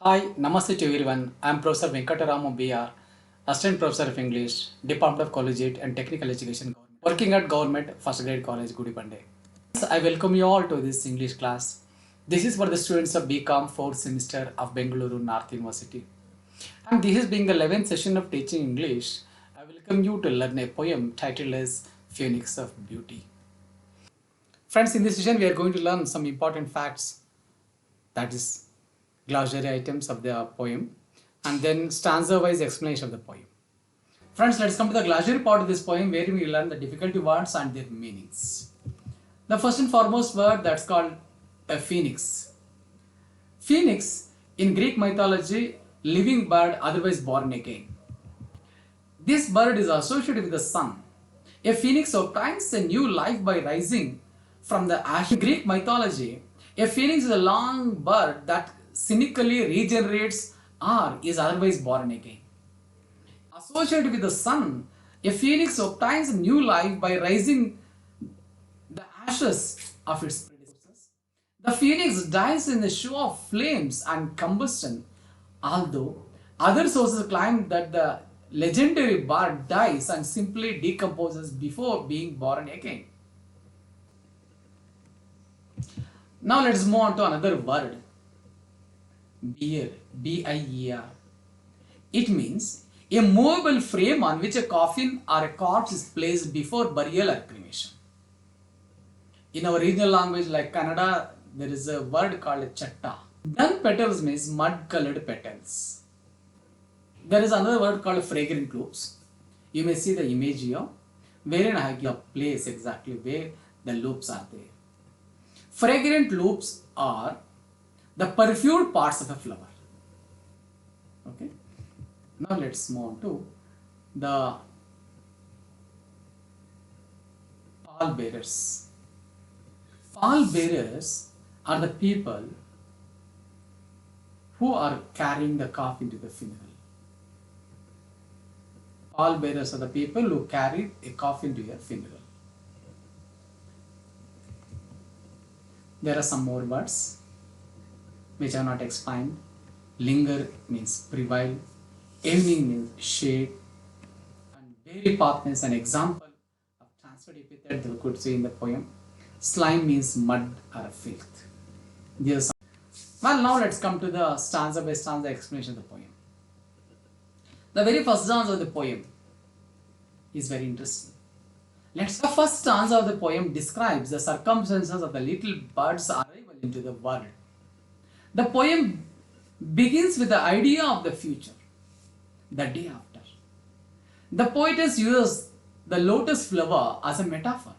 Hi, Namaste to everyone. I am Professor Venkatarama BR, Assistant Professor of English, Department of Collegiate and Technical Education, working at Government First Grade College, Gudipande. I welcome you all to this English class. This is for the students of BCom 4th semester of Bengaluru North University. And this is being the 11th session of teaching English. I welcome you to learn a poem titled as Phoenix of Beauty. Friends, in this session we are going to learn some important facts, that is glossary items of the poem, and then stanza wise explanation of the poem. Friends, let's come to the glossary part of this poem where we learn the difficulty words and their meanings. The first and foremost word, that's called a phoenix. Phoenix, in Greek mythology, living bird, otherwise born again. This bird is associated with the sun. A phoenix obtains a new life by rising from the ash. In Greek mythology, a phoenix is a long bird that cynically regenerates or is otherwise born again. Associated with the sun, a phoenix obtains a new life by rising the ashes of its predecessors. The phoenix dies in the show of flames and combustion, although other sources claim that the legendary bird dies and simply decomposes before being born again. Now let's move on to another word. Bier, B-I-E-R. It means a movable frame on which a coffin or a corpse is placed before burial or cremation. In our regional language like Kannada, there is a word called chatta. Dung petals means mud-colored petals. There is another word called fragrant loops. You may see the image here, wherein I give a place exactly where the loops are there. Fragrant loops are the perfumed parts of a flower. Okay. Now let's move on to the pallbearers. Pallbearers are the people who are carrying the coffin to the funeral. Pallbearers are the people who carry a coffin to a funeral. There are some more words which are not explained. Linger means prevail, evening means shade, and berry path means an example of transferred epithet that we could see in the poem. Slime means mud or filth. Well, now let's come to the stanza by stanza explanation of the poem. The very first stanza of the poem is very interesting. The first stanza of the poem describes the circumstances of the little bird's arrival into the world. The poem begins with the idea of the future, the day after. The poetess uses the lotus flower as a metaphor.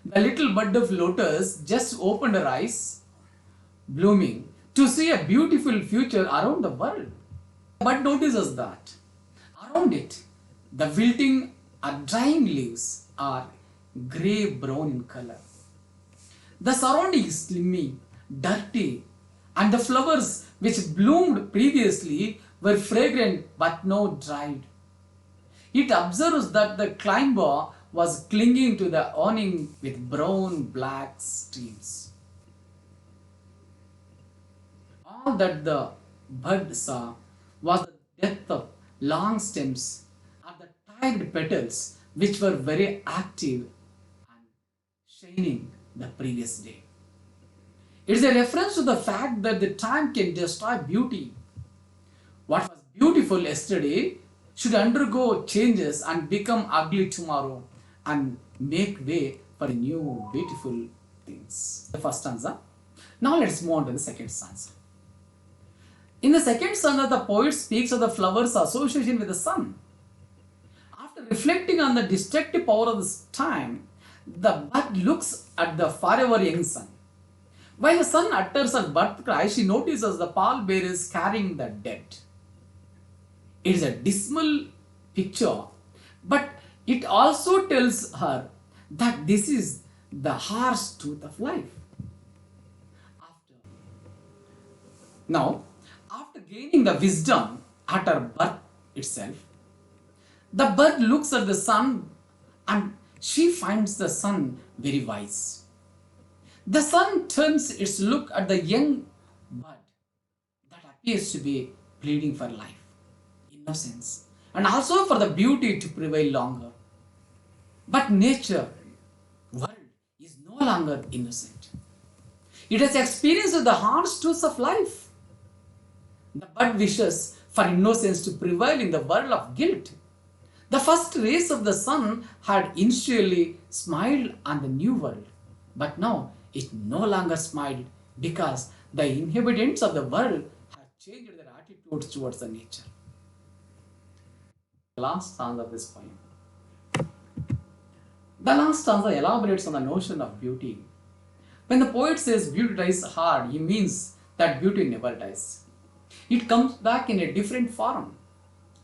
The little bud of lotus just opened her eyes, blooming, to see a beautiful future around the world. The bud notices that around it, the wilting or drying leaves are grey-brown in color. The surrounding is slimy, dirty, and the flowers which bloomed previously were fragrant but now dried. It observes that the climber was clinging to the awning with brown-black streams. All that the bud saw was the depth of long stems and the tired petals which were very active and shining the previous day. It is a reference to the fact that the time can destroy beauty. What was beautiful yesterday should undergo changes and become ugly tomorrow and make way for new beautiful things. The first stanza. Now let's move on to the second stanza. In the second stanza, the poet speaks of the flower's association with the sun. After reflecting on the destructive power of this time, the bud looks at the forever young sun. While the sun utters her birth cry, she notices the pallbearers carrying the dead. It is a dismal picture, but it also tells her that this is the harsh truth of life. After gaining the wisdom at her birth itself, the bird looks at the sun and she finds the sun very wise. The sun turns its look at the young bud that appears to be pleading for life, innocence, and also for the beauty to prevail longer. But nature, world, is no longer innocent. It has experienced the harsh truths of life. The bud wishes for innocence to prevail in the world of guilt. The first rays of the sun had initially smiled on the new world, but now it no longer smiled because the inhabitants of the world have changed their attitudes towards the nature. The last stanza of this poem. The last stanza elaborates on the notion of beauty. When the poet says beauty dies hard, he means that beauty never dies. It comes back in a different form.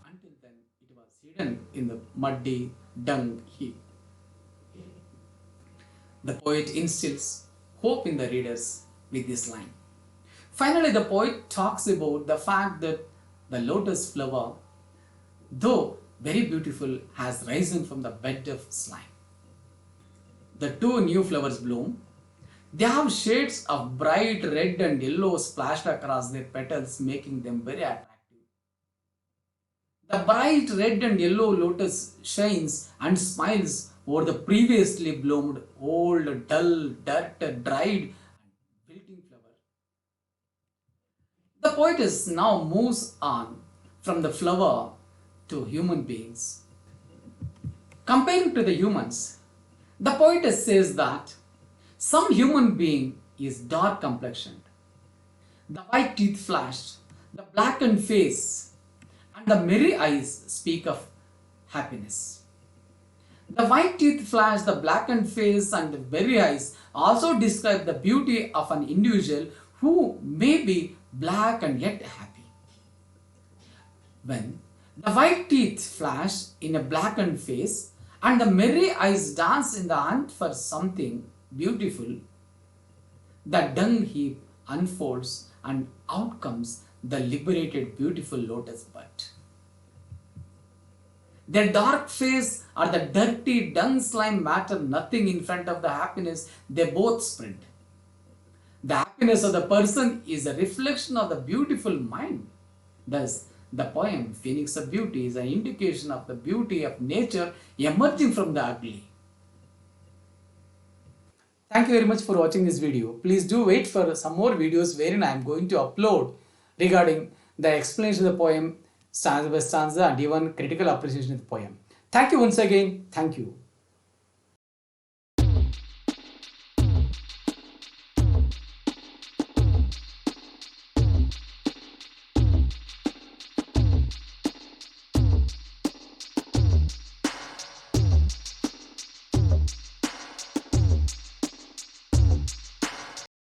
Until then, it was hidden in the muddy dung heap. The poet instills hope in the readers with this line. Finally, the poet talks about the fact that the lotus flower, though very beautiful, has risen from the bed of slime. The two new flowers bloom. They have shades of bright red and yellow splashed across their petals, making them very attractive. The bright red and yellow lotus shines and smiles over the previously bloomed, old, dull, dirt, dried, and wilting flower. The poetess now moves on from the flower to human beings. Comparing to the humans, the poetess says that some human being is dark complexioned. The white teeth flashed, the blackened face, and the merry eyes speak of happiness. The white teeth flash, the blackened face, and the merry eyes also describe the beauty of an individual who may be black and yet happy. When the white teeth flash in a blackened face and the merry eyes dance in the hunt for something beautiful, the dung heap unfolds and out comes the liberated beautiful lotus bud. Their dark face or the dirty dung slime matter nothing in front of the happiness they both spread. The happiness of the person is a reflection of the beautiful mind. Thus, the poem Phoenix of Beauty is an indication of the beauty of nature emerging from the ugly. Thank you very much for watching this video. Please do wait for some more videos wherein I am going to upload regarding the explanation of the poem, stanza by stanza, and even critical appreciation of the poem. Thank you once again. Thank you.